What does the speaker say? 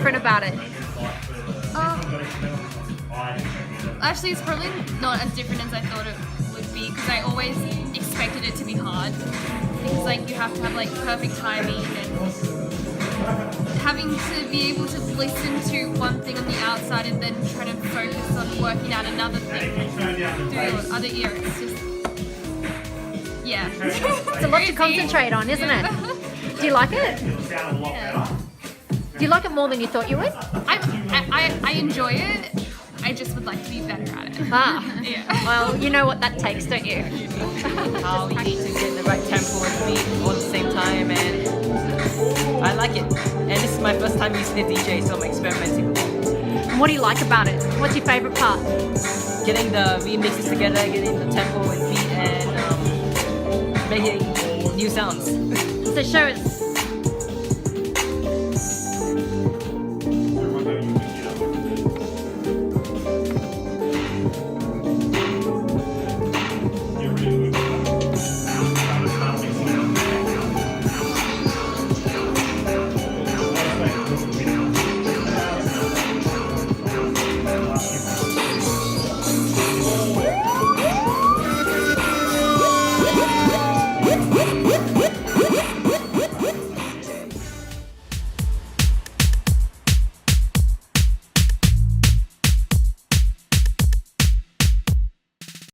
different about it? Actually, it's probably not as different as I thought it would be because I always expected it to be hard because like you have to have like perfect timing and having to be able to listen to one thing on the outside and then try to focus on working out another thing through your other ear. It's just yeah. It's a lot to concentrate on, isn't it? Do you like it? Yeah. Do you like it more than you thought you would? I enjoy it. I just would like to be better at it. Ah, Yeah. well, you know what that takes, don't you? How you need to get the right tempo and beat all at the same time, and I like it. And this is my first time using a DJ, so I'm experimenting with it. And what do you like about it? What's your favourite part? Getting the remixes together, getting the tempo and beat, and making new sounds. So show us